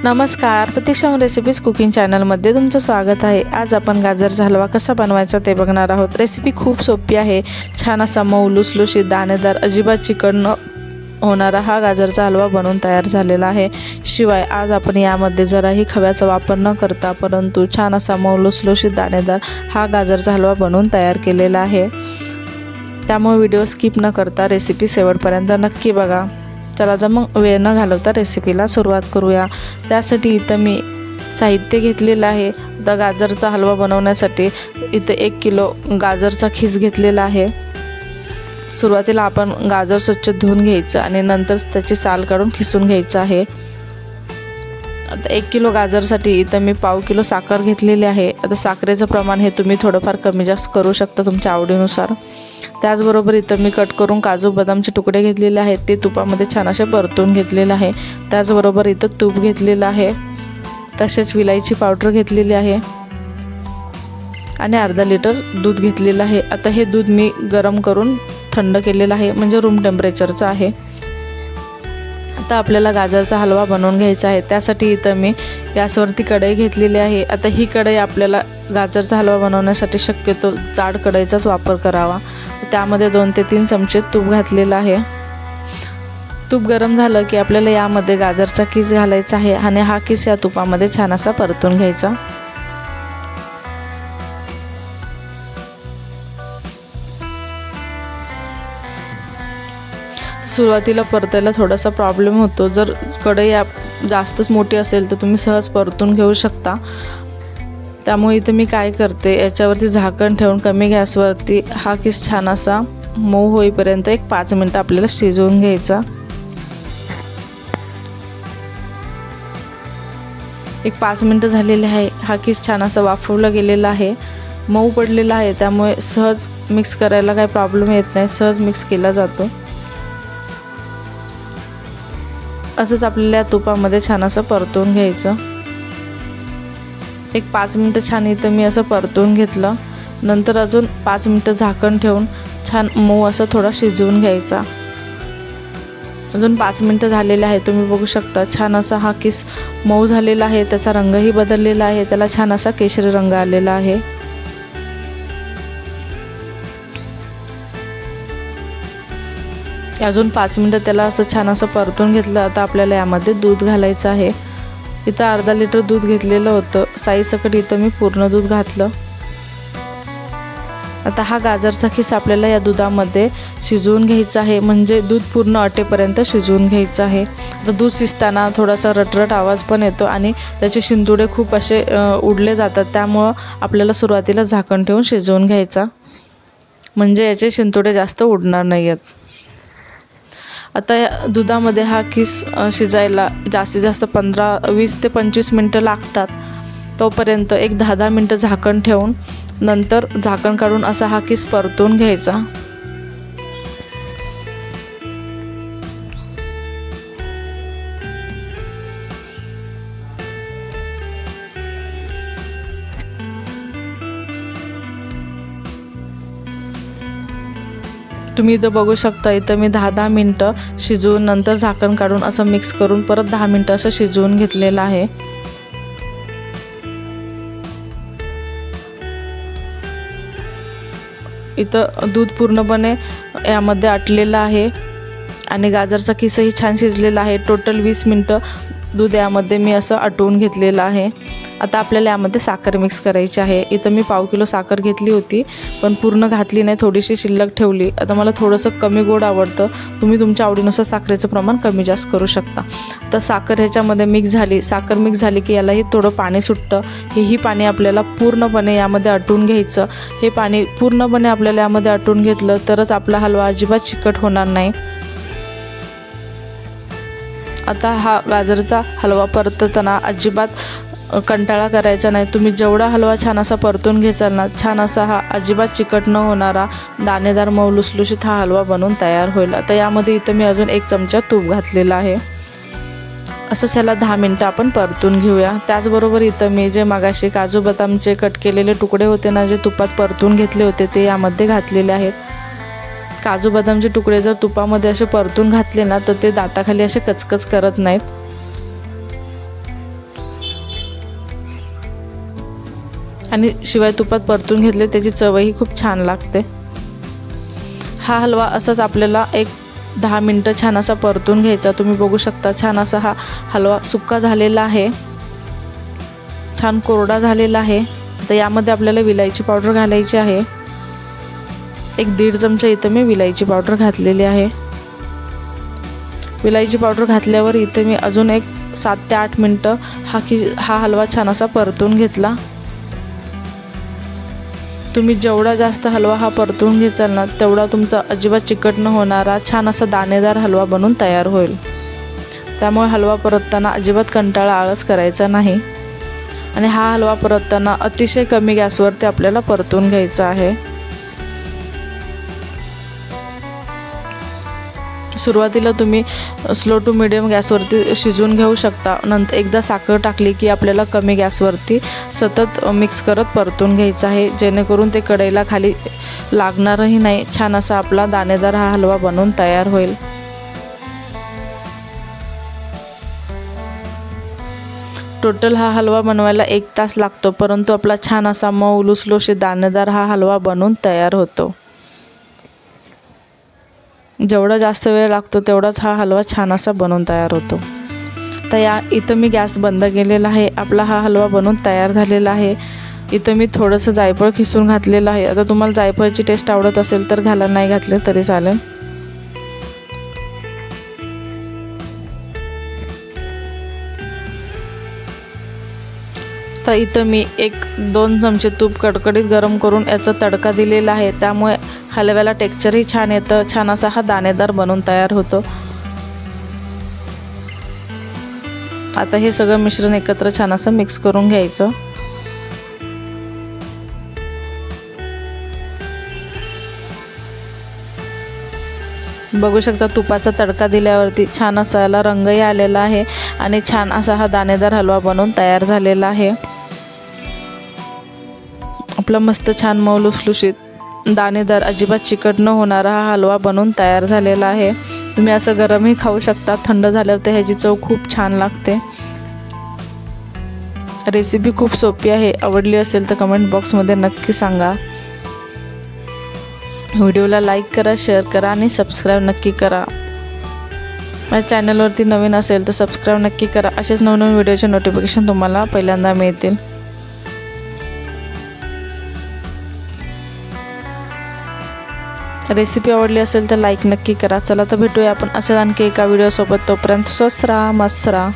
नमस्कार, प्रतीक्षा recipes cooking चॅनलमध्ये तुमचं स्वागत आहे। आज आपण गाजरचा हलवा कसा बनवायचा ते बघणार आहोत। रेसिपी खूप सोपी आहे। छान असा मऊ लुसलुशीत दाणेदार अजिबात चिकट न होणारा हा गाजरचा हलवा बनवून तयार झालेला आहे। शिवाय आज आपण यामध्ये जराही खव्याचा वापर न करता परंतु छान असा मऊ लुसलुशीत दाणेदार हा गाजरचा हलवा बनवून तयार केलेला आहे। त्यामुळे व्हिडिओ स्किप न करता रेसिपी शेवटपर्यंत नक्की बघा। चला तर मग वेळ न घालवता रेसिपीला सुरुवात करूया। त्यासाठी इथं मी साहित्य घेतलेलं आहे। आता गाजरचा हलवा बनवण्यासाठी इथं 1 किलो गाजरचा खीस घेतलेला आहे। सुरुवातीला आपण गाजर स्वच्छ धुवून घ्यायचं आणि नंतर त्याची साल काढून खिसून घ्यायचं आहे। आता 1 किलो गाजरसाठी इथं मी पाव किलो साखर घेतलेली आहे। आता साखरेचं प्रमाण हे तुम्ही थोडंफार कमी जास्त करू शकता तुमच्या आवडीनुसार। त्याचबरोबर इथं मी कट करून काजू बदामचे तुकडे घेतलेले आहेत, ते तुपामध्ये छान असे परतून घेतलेले आहे। त्याचबरोबर इथं तूप घेतलेलं आहे, तसेच विलायची पावडर घेतलेली आहे आणि अर्धा लिटर दूध घेतलेलं आहे। आता हे दूध मी गरम करून थंड केलेलं आहे, म्हणजे रूम टेम्परेचरचं आहे। आता आपल्याला गाजरचा हलवा बनवून घ्यायचा आहे। त्यासाठी इथं मी गॅसवरती कढई घेतलेली आहे। आता ही कढई आपल्याला गाजरचा हलवा बनवण्यासाठी शक्यतो जाड कढईचाच वापर करावा। त्यामध्ये 2 ते 3 चमचे तूप घातलेलं आहे। तूप गरम झालं की आपल्याला यामध्ये गाजरचा किस घालायचा आहे आणि हा किस या तुपामध्ये छान असा परतून घ्यायचा। सुरुवातीला परतायला थोडासा प्रॉब्लेम होतो। जर कढई जास्तच मोठी असेल तर तुम्ही सहज परतून घेऊ शकता। त्यामुळे इथे मी काय करते, याच्यावरती झाकण ठेवून कमी गॅसवरती हा किस छान असा मऊ होईपर्यंत 5 मिनिटं आपल्याला शिजवून घ्यायचा। 5 मिनिटं झालेले आहे। हा किस छान असा वाफवला गेलेला आहे, मऊ पडलेला आहे। त्यामुळे सहज मिक्स करायला काही प्रॉब्लेम येत नाही, सहज मिक्स केला जातो। असंच आपल्याला तुपामध्ये छान असं परतून घ्यायचं। 5 मिनिटं छान इथं मी असं परतून घेतलं। नंतर अजून 5 मिनिटं झाकण ठेवून छान मऊ असं थोडा शिजवून घ्यायचा। अजून 5 मिनिटं झालेले आहे, तुम्ही बघू शकता छान असा हा किस मऊ झालेला आहे। त्याचा रंगही बदललेला आहे, त्याला छान असा केशरी रंग आलेला आहे। अजून 5 मिनिटं त्याला असं छान असं परतून घेतलं। आता आपल्याला यामध्ये दूध घालायचं आहे। इथं अर्धा लिटर दूध घेतलेलं होतं, साईसकट इथं मी पूर्ण दूध घातलं। आता हा गाजरचा खीस आपल्याला या दुधामध्ये शिजवून घ्यायचा आहे, म्हणजे दूध पूर्ण आटेपर्यंत शिजवून घ्यायचं आहे। आता दूध शिजताना थोडासा रटरट आवाज पण येतो आणि त्याचे शिंतोडे खूप असे उडले जातात। त्यामुळं आपल्याला सुरुवातीला झाकण ठेवून शिजवून घ्यायचा, म्हणजे याचे शिंतोडे जास्त उडणार नाही आहेत। आता या दुधामध्ये हा किस शिजायला जास्तीत जास्त 20 ते 25 मिनिटं लागतात। तोपर्यंत 10-10 मिनिटं झाकण ठेवून नंतर झाकण काढून असा हा किस परतून घ्यायचा। तुम्ही इथं बघू शकता, इथं मी 10-10 मिनिटं शिजवून नंतर झाकण काढून असं मिक्स करून परत 10 मिनिटं असं शिजवून घेतलेलं आहे। इथं दूध पूर्णपणे यामध्ये आटलेलं आहे आणि गाजरचा किसही छान शिजलेला आहे। टोटल 20 मिनिटं दूध यामध्ये मी असं आटवून घेतलेलं आहे। आता आपल्याला यामध्ये साखर मिक्स करायची आहे। इथं मी पाव किलो साखर घेतली होती, पण पूर्ण घातली नाही, थोडीशी शिल्लक ठेवली। आता मला थोडंसं कमी गोड आवडतं, तुम्ही तुमच्या आवडीनुसार साखरेचं प्रमाण कमी जास्त करू शकता। तर साखर ह्याच्यामध्ये मिक्स झाली। साखर मिक्स झाली की यालाही थोडं पाणी सुटतं, हेही पाणी आपल्याला पूर्णपणे यामध्ये आटवून घ्यायचं। हे पाणी पूर्णपणे आपल्याला यामध्ये आटवून घेतलं तरच आपला हलवा अजिबात चिकट होणार नाही। आता हा गाजरचा हलवा परतताना अजिबात कंटाळा करायचा नाही। तुम्ही जेवढा हलवा छान असा परतून घेचाल ना, छान असा हा अजिबात चिकट न होणारा दाणेदार मऊ लुसलुशीत हा हलवा बनवून तयार होईल। आता यामध्ये इथं मी अजून 1 चमचा तूप घातलेला आहे। असंच ह्याला 10 मिनिटं आपण परतून घेऊया। त्याचबरोबर इथं मी जे मगाशी काजू बदामचे कट केलेले तुकडे होते ना, जे तुपात परतून घेतले होते, ते यामध्ये घातलेले आहेत। काजू बदामचे तुकडे जर तुपामध्ये असे परतून घातले ना तर ते दाताखाली असे कचकच करत नाहीत। आणि शिवाय तुपात परतून घेतले त्याची चवही खूप छान लागते। हा हलवा असाच आपल्याला एक 10 मिनिटं छान असा परतून घ्यायचा। तुम्ही बघू शकता छान असा हा हलवा सुक्का झालेला आहे, छान कोरडा झालेला आहे। तर यामध्ये आपल्याला विलायची पावडर घालायची आहे। एक 1.5 चमचा इथं मी विलायची पावडर घातलेली आहे। विलायची पावडर घातल्यावर इथे मी अजून एक 7 ते 8 मिनिटं हा हलवा छान असा परतून घेतला। तुम्ही जेवढा जास्त हलवा हा परतून घेचाल ना तेवढा तुमचा अजिबात चिकट न होणारा छान असा दाणेदार हलवा बनून तयार होईल। त्यामुळे हलवा परतताना अजिबात कंटाळा आळस करायचा नाही आणि हा हलवा परतताना अतिशय कमी गॅसवरती आपल्याला परतून घ्यायचा आहे। सुरुवातीला तुम्ही स्लो टू मीडियम गॅसवरती शिजवून घेऊ शकता। नंतर एकदा साखर टाकली की आपल्याला कमी गॅसवरती सतत मिक्स करत परतून घ्यायचं आहे, जेणेकरून ते कढईला खाली लागणारही नाही। छान असा आपला दाणेदार हा हलवा बनवून तयार होईल। टोटल हा हलवा बनवायला 1 तास लागतो, परंतु आपला छान असा मऊ लुसलुशीत दाणेदार हा हलवा बनवून तयार होतो। जेवढा जास्त वेळ लागतो तेवढाच हा हलवा छान असा बनवून तयार होतो। तर इथं मी गॅस बंद केलेला आहे। आपला हा हलवा बनवून तयार झालेला आहे। इथं मी थोडंसं जायफळ खिसून घातलेलं आहे। आता तुम्हाला जायफळची टेस्ट आवडत असेल तर घाला, नाही घातले तरी चालेल। तर इथं मी 1-2 चमचे तूप कडकडीत गरम करून याचा तडका दिलेला आहे, त्यामुळे हलव्याला टेक्स्चरही छान येतं, छान असा हा दाणेदार बनवून तयार होतो। आता हे सगळं मिश्रण एकत्र छान असं मिक्स करून घ्यायचं। बघू शकता तुपाचा तडका दिल्यावरती छान असा याला रंगही आलेला आहे आणि छान असा हा दाणेदार हलवा बनवून तयार झालेला आहे। आपला मस्त छान मऊ लुसलुशीत दाणेदार अजिबात चिकट न होणारा हा हलवा बनवून तयार झालेला आहे। तुम्ही असं गरमही खाऊ शकता, थंड झाल्यावर तर ह्याची चव खूप छान लागते। रेसिपी खूप सोपी आहे। आवडली असेल तर कमेंट बॉक्समध्ये नक्की सांगा। व्हिडिओला लाईक करा, शेअर करा आणि सबस्क्राईब नक्की करा। माझ्या चॅनलवरती नवीन असेल तर सबस्क्राईब नक्की करा। असेच नवनवीन व्हिडिओचे नोटिफिकेशन तुम्हाला पहिल्यांदा मिळतील। रेसिपी आवडली असेल तर लाईक नक्की करा। चला तर भेटूया आपण अशाच आणखी एका व्हिडिओसोबत। तोपर्यंत स्वस्त राहा, मस्त राहा।